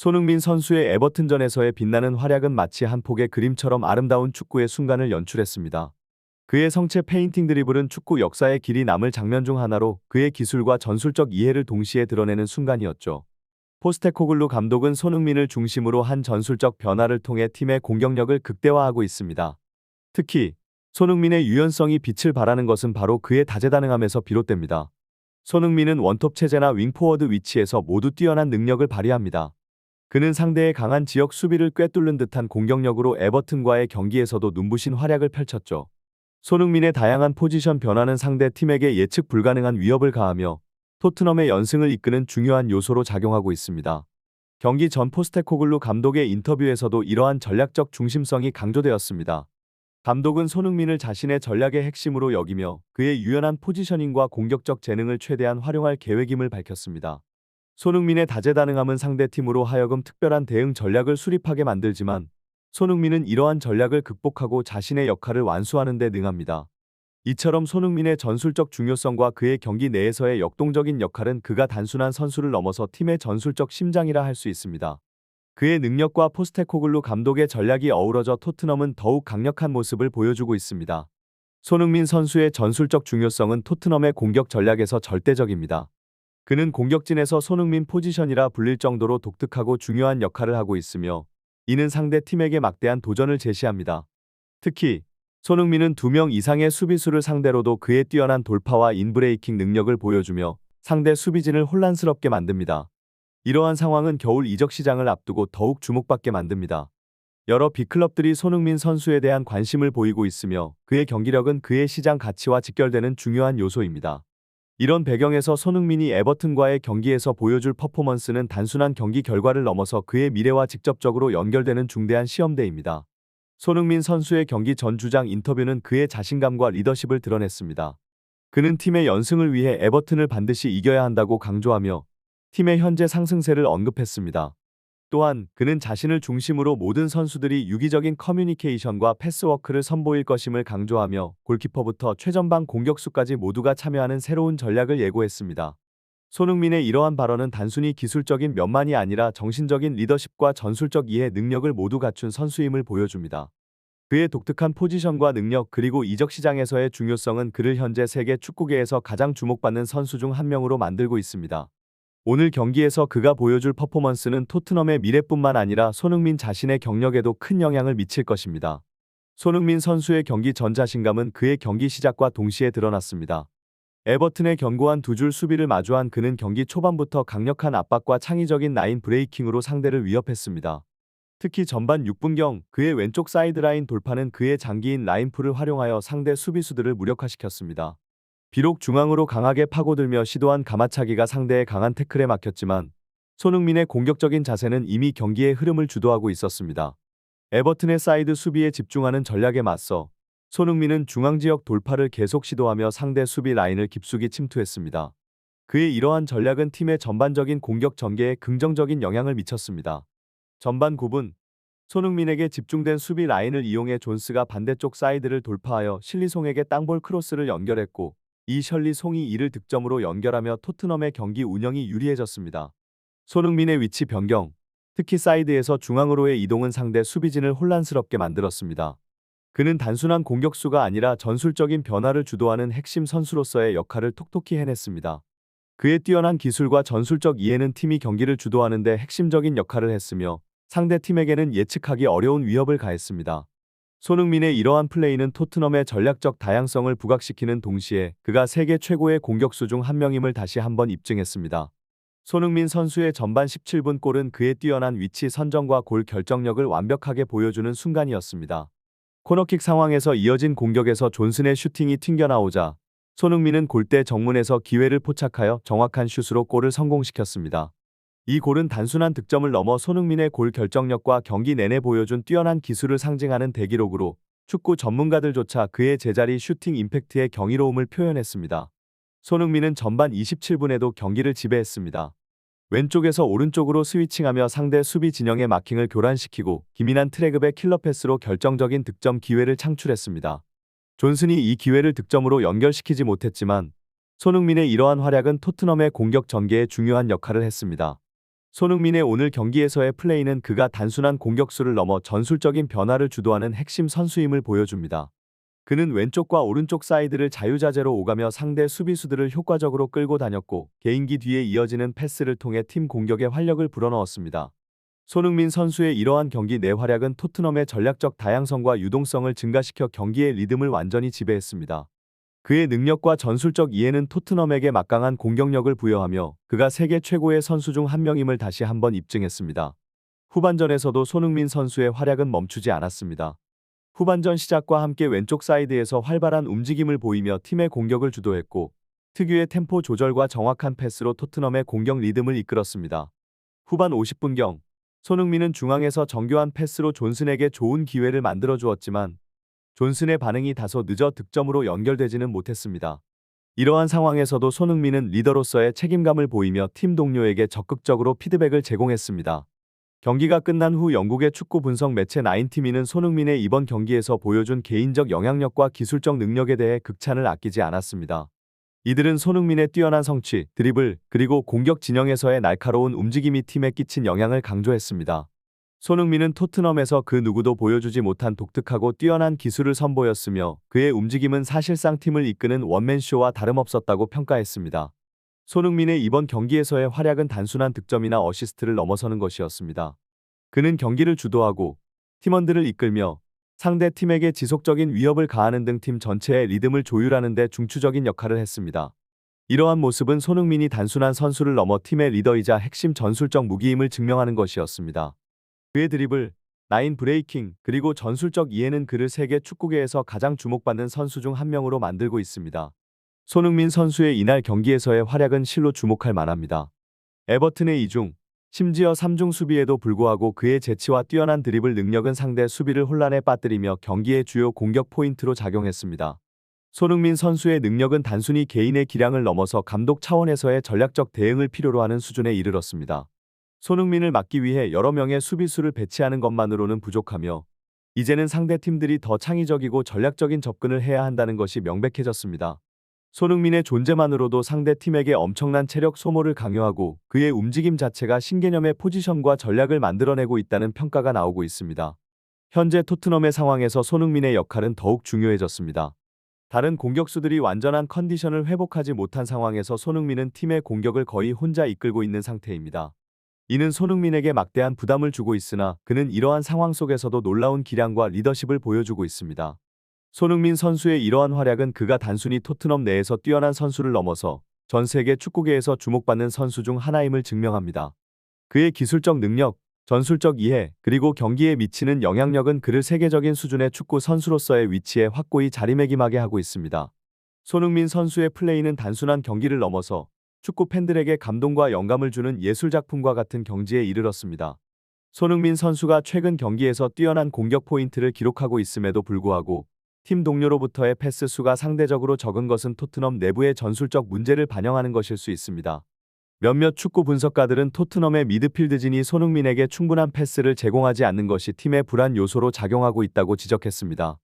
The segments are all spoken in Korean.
손흥민 선수의 에버튼전에서의 빛나는 활약은 마치 한 폭의 그림처럼 아름다운 축구의 순간을 연출했습니다. 그의 성체 페인팅 드리블은 축구 역사에 길이 남을 장면 중 하나로 그의 기술과 전술적 이해를 동시에 드러내는 순간이었죠. 포스테코글루 감독은 손흥민을 중심으로 한 전술적 변화를 통해 팀의 공격력을 극대화하고 있습니다. 특히 손흥민의 유연성이 빛을 발하는 것은 바로 그의 다재다능함에서 비롯됩니다. 손흥민은 원톱 체제나 윙포워드 위치에서 모두 뛰어난 능력을 발휘합니다. 그는 상대의 강한 지역 수비를 꿰뚫는 듯한 공격력으로 에버튼과의 경기에서도 눈부신 활약을 펼쳤죠. 손흥민의 다양한 포지션 변화는 상대 팀에게 예측 불가능한 위협을 가하며 토트넘의 연승을 이끄는 중요한 요소로 작용하고 있습니다. 경기 전 포스테코글루 감독의 인터뷰에서도 이러한 전략적 중심성이 강조되었습니다. 감독은 손흥민을 자신의 전략의 핵심으로 여기며 그의 유연한 포지셔닝과 공격적 재능을 최대한 활용할 계획임을 밝혔습니다. 손흥민의 다재다능함은 상대팀으로 하여금 특별한 대응 전략을 수립하게 만들지만 손흥민은 이러한 전략을 극복하고 자신의 역할을 완수하는 데 능합니다. 이처럼 손흥민의 전술적 중요성과 그의 경기 내에서의 역동적인 역할은 그가 단순한 선수를 넘어서 팀의 전술적 심장이라 할 수 있습니다. 그의 능력과 포스테코글루 감독의 전략이 어우러져 토트넘은 더욱 강력한 모습을 보여주고 있습니다. 손흥민 선수의 전술적 중요성은 토트넘의 공격 전략에서 절대적입니다. 그는 공격진에서 손흥민 포지션이라 불릴 정도로 독특하고 중요한 역할을 하고 있으며 이는 상대 팀에게 막대한 도전을 제시합니다. 특히 손흥민은 2명 이상의 수비수를 상대로도 그의 뛰어난 돌파와 인브레이킹 능력을 보여주며 상대 수비진을 혼란스럽게 만듭니다. 이러한 상황은 겨울 이적 시장을 앞두고 더욱 주목받게 만듭니다. 여러 빅클럽들이 손흥민 선수에 대한 관심을 보이고 있으며 그의 경기력은 그의 시장 가치와 직결되는 중요한 요소입니다. 이런 배경에서 손흥민이 에버튼과의 경기에서 보여줄 퍼포먼스는 단순한 경기 결과를 넘어서 그의 미래와 직접적으로 연결되는 중대한 시험대입니다. 손흥민 선수의 경기 전 주장 인터뷰는 그의 자신감과 리더십을 드러냈습니다. 그는 팀의 연승을 위해 에버튼을 반드시 이겨야 한다고 강조하며 팀의 현재 상승세를 언급했습니다. 또한 그는 자신을 중심으로 모든 선수들이 유기적인 커뮤니케이션과 패스워크를 선보일 것임을 강조하며 골키퍼부터 최전방 공격수까지 모두가 참여하는 새로운 전략을 예고했습니다. 손흥민의 이러한 발언은 단순히 기술적인 면만이 아니라 정신적인 리더십과 전술적 이해 능력을 모두 갖춘 선수임을 보여줍니다. 그의 독특한 포지션과 능력 그리고 이적 시장에서의 중요성은 그를 현재 세계 축구계에서 가장 주목받는 선수 중 한 명으로 만들고 있습니다. 오늘 경기에서 그가 보여줄 퍼포먼스는 토트넘의 미래뿐만 아니라 손흥민 자신의 경력에도 큰 영향을 미칠 것입니다. 손흥민 선수의 경기 전 자신감은 그의 경기 시작과 동시에 드러났습니다. 에버튼의 견고한 두 줄 수비를 마주한 그는 경기 초반부터 강력한 압박과 창의적인 라인 브레이킹으로 상대를 위협했습니다. 특히 전반 6분경 그의 왼쪽 사이드라인 돌파는 그의 장기인 라인풀을 활용하여 상대 수비수들을 무력화시켰습니다. 비록 중앙으로 강하게 파고들며 시도한 가마차기가 상대의 강한 태클에 막혔지만 손흥민의 공격적인 자세는 이미 경기의 흐름을 주도하고 있었습니다. 에버튼의 사이드 수비에 집중하는 전략에 맞서 손흥민은 중앙지역 돌파를 계속 시도하며 상대 수비 라인을 깊숙이 침투했습니다. 그의 이러한 전략은 팀의 전반적인 공격 전개에 긍정적인 영향을 미쳤습니다. 전반 9분 손흥민에게 집중된 수비 라인을 이용해 존스가 반대쪽 사이드를 돌파하여 실리송에게 땅볼 크로스를 연결했고 이 셜리송이 이를 득점으로 연결하며 토트넘의 경기 운영이 유리해졌습니다. 손흥민의 위치 변경, 특히 사이드에서 중앙으로의 이동은 상대 수비진을 혼란스럽게 만들었습니다. 그는 단순한 공격수가 아니라 전술적인 변화를 주도하는 핵심 선수로서의 역할을 톡톡히 해냈습니다. 그의 뛰어난 기술과 전술적 이해는 팀이 경기를 주도하는 데 핵심적인 역할을 했으며 상대 팀에게는 예측하기 어려운 위협을 가했습니다. 손흥민의 이러한 플레이는 토트넘의 전략적 다양성을 부각시키는 동시에 그가 세계 최고의 공격수 중 한 명임을 다시 한번 입증했습니다. 손흥민 선수의 전반 17분 골은 그의 뛰어난 위치 선정과 골 결정력을 완벽하게 보여주는 순간이었습니다. 코너킥 상황에서 이어진 공격에서 존슨의 슈팅이 튕겨나오자 손흥민은 골대 정문에서 기회를 포착하여 정확한 슛으로 골을 성공시켰습니다. 이 골은 단순한 득점을 넘어 손흥민의 골 결정력과 경기 내내 보여준 뛰어난 기술을 상징하는 대기록으로 축구 전문가들조차 그의 제자리 슈팅 임팩트의 경이로움을 표현했습니다. 손흥민은 전반 27분에도 경기를 지배했습니다. 왼쪽에서 오른쪽으로 스위칭하며 상대 수비 진영의 마킹을 교란시키고 기민한 트레그백 킬러 패스로 결정적인 득점 기회를 창출했습니다. 존슨이 이 기회를 득점으로 연결시키지 못했지만 손흥민의 이러한 활약은 토트넘의 공격 전개에 중요한 역할을 했습니다. 손흥민의 오늘 경기에서의 플레이는 그가 단순한 공격수를 넘어 전술적인 변화를 주도하는 핵심 선수임을 보여줍니다. 그는 왼쪽과 오른쪽 사이드를 자유자재로 오가며 상대 수비수들을 효과적으로 끌고 다녔고 개인기 뒤에 이어지는 패스를 통해 팀 공격에 활력을 불어넣었습니다. 손흥민 선수의 이러한 경기 내 활약은 토트넘의 전략적 다양성과 유동성을 증가시켜 경기의 리듬을 완전히 지배했습니다. 그의 능력과 전술적 이해는 토트넘에게 막강한 공격력을 부여하며 그가 세계 최고의 선수 중 한 명임을 다시 한번 입증했습니다. 후반전에서도 손흥민 선수의 활약은 멈추지 않았습니다. 후반전 시작과 함께 왼쪽 사이드에서 활발한 움직임을 보이며 팀의 공격을 주도했고 특유의 템포 조절과 정확한 패스로 토트넘의 공격 리듬을 이끌었습니다. 후반 50분경 손흥민은 중앙에서 정교한 패스로 존슨에게 좋은 기회를 만들어 주었지만 존슨의 반응이 다소 늦어 득점으로 연결되지는 못했습니다. 이러한 상황에서도 손흥민은 리더로서의 책임감을 보이며 팀 동료에게 적극적으로 피드백을 제공했습니다. 경기가 끝난 후 영국의 축구 분석 매체 나인티미는 손흥민의 이번 경기에서 보여준 개인적 영향력과 기술적 능력에 대해 극찬을 아끼지 않았습니다. 이들은 손흥민의 뛰어난 성취, 드리블, 그리고 공격 진영에서의 날카로운 움직임이 팀에 끼친 영향을 강조했습니다. 손흥민은 토트넘에서 그 누구도 보여주지 못한 독특하고 뛰어난 기술을 선보였으며 그의 움직임은 사실상 팀을 이끄는 원맨쇼와 다름없었다고 평가했습니다. 손흥민의 이번 경기에서의 활약은 단순한 득점이나 어시스트를 넘어서는 것이었습니다. 그는 경기를 주도하고 팀원들을 이끌며 상대 팀에게 지속적인 위협을 가하는 등 팀 전체의 리듬을 조율하는 데 중추적인 역할을 했습니다. 이러한 모습은 손흥민이 단순한 선수를 넘어 팀의 리더이자 핵심 전술적 무기임을 증명하는 것이었습니다. 그의 드리블, 라인 브레이킹, 그리고 전술적 이해는 그를 세계 축구계에서 가장 주목받는 선수 중 한 명으로 만들고 있습니다. 손흥민 선수의 이날 경기에서의 활약은 실로 주목할 만합니다. 에버튼의 2중, 심지어 3중 수비에도 불구하고 그의 재치와 뛰어난 드리블 능력은 상대 수비를 혼란에 빠뜨리며 경기의 주요 공격 포인트로 작용했습니다. 손흥민 선수의 능력은 단순히 개인의 기량을 넘어서 감독 차원에서의 전략적 대응을 필요로 하는 수준에 이르렀습니다. 손흥민을 막기 위해 여러 명의 수비수를 배치하는 것만으로는 부족하며 이제는 상대 팀들이 더 창의적이고 전략적인 접근을 해야 한다는 것이 명백해졌습니다. 손흥민의 존재만으로도 상대 팀에게 엄청난 체력 소모를 강요하고 그의 움직임 자체가 신개념의 포지션과 전략을 만들어내고 있다는 평가가 나오고 있습니다. 현재 토트넘의 상황에서 손흥민의 역할은 더욱 중요해졌습니다. 다른 공격수들이 완전한 컨디션을 회복하지 못한 상황에서 손흥민은 팀의 공격을 거의 혼자 이끌고 있는 상태입니다. 이는 손흥민에게 막대한 부담을 주고 있으나 그는 이러한 상황 속에서도 놀라운 기량과 리더십을 보여주고 있습니다. 손흥민 선수의 이러한 활약은 그가 단순히 토트넘 내에서 뛰어난 선수를 넘어서 전 세계 축구계에서 주목받는 선수 중 하나임을 증명합니다. 그의 기술적 능력, 전술적 이해, 그리고 경기에 미치는 영향력은 그를 세계적인 수준의 축구 선수로서의 위치에 확고히 자리매김하게 하고 있습니다. 손흥민 선수의 플레이는 단순한 경기를 넘어서 축구 팬들에게 감동과 영감을 주는 예술작품과 같은 경지에 이르렀습니다. 손흥민 선수가 최근 경기에서 뛰어난 공격 포인트를 기록하고 있음에도 불구하고 팀 동료로부터의 패스 수가 상대적으로 적은 것은 토트넘 내부의 전술적 문제를 반영하는 것일 수 있습니다. 몇몇 축구 분석가들은 토트넘의 미드필드진이 손흥민에게 충분한 패스를 제공하지 않는 것이 팀의 불안 요소로 작용하고 있다고 지적했습니다.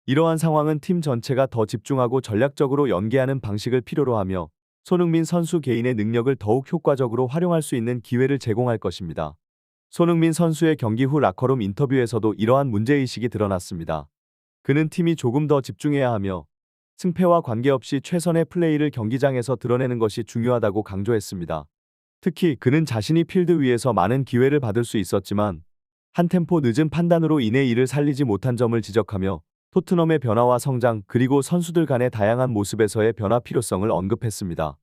이러한 상황은 팀 전체가 더 집중하고 전략적으로 연계하는 방식을 필요로 하며 손흥민 선수 개인의 능력을 더욱 효과적으로 활용할 수 있는 기회를 제공할 것입니다. 손흥민 선수의 경기 후 라커룸 인터뷰에서도 이러한 문제의식이 드러났습니다. 그는 팀이 조금 더 집중해야 하며 승패와 관계없이 최선의 플레이를 경기장에서 드러내는 것이 중요하다고 강조했습니다. 특히 그는 자신이 필드 위에서 많은 기회를 받을 수 있었지만 한 템포 늦은 판단으로 인해 이를 살리지 못한 점을 지적하며 토트넘의 변화와 성장 그리고 선수들 간의 다양한 모습에서의 변화 필요성을 언급했습니다.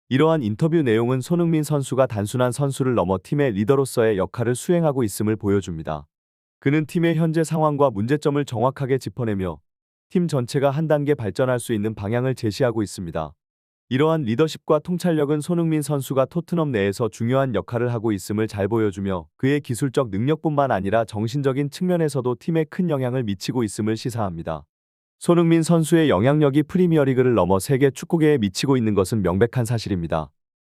이러한 인터뷰 내용은 손흥민 선수가 단순한 선수를 넘어 팀의 리더로서의 역할을 수행하고 있음을 보여줍니다. 그는 팀의 현재 상황과 문제점을 정확하게 짚어내며 팀 전체가 한 단계 발전할 수 있는 방향을 제시하고 있습니다. 이러한 리더십과 통찰력은 손흥민 선수가 토트넘 내에서 중요한 역할을 하고 있음을 잘 보여주며 그의 기술적 능력뿐만 아니라 정신적인 측면에서도 팀에 큰 영향을 미치고 있음을 시사합니다. 손흥민 선수의 영향력이 프리미어리그를 넘어 세계 축구계에 미치고 있는 것은 명백한 사실입니다.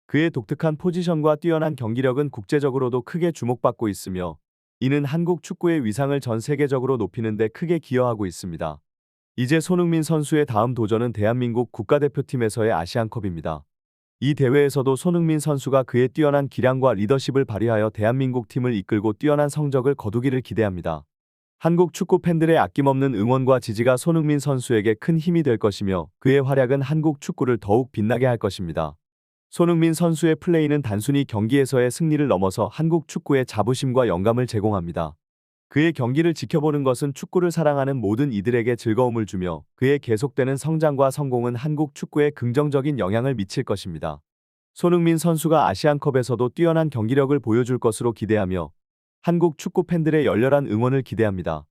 그의 독특한 포지션과 뛰어난 경기력은 국제적으로도 크게 주목받고 있으며 이는 한국 축구의 위상을 전 세계적으로 높이는 데 크게 기여하고 있습니다. 이제 손흥민 선수의 다음 도전은 대한민국 국가대표팀에서의 아시안컵입니다. 이 대회에서도 손흥민 선수가 그의 뛰어난 기량과 리더십을 발휘하여 대한민국 팀을 이끌고 뛰어난 성적을 거두기를 기대합니다. 한국 축구 팬들의 아낌없는 응원과 지지가 손흥민 선수에게 큰 힘이 될 것이며 그의 활약은 한국 축구를 더욱 빛나게 할 것입니다. 손흥민 선수의 플레이는 단순히 경기에서의 승리를 넘어서 한국 축구의 자부심과 영감을 제공합니다. 그의 경기를 지켜보는 것은 축구를 사랑하는 모든 이들에게 즐거움을 주며 그의 계속되는 성장과 성공은 한국 축구에 긍정적인 영향을 미칠 것입니다. 손흥민 선수가 아시안컵에서도 뛰어난 경기력을 보여줄 것으로 기대하며 한국 축구 팬들의 열렬한 응원을 기대합니다.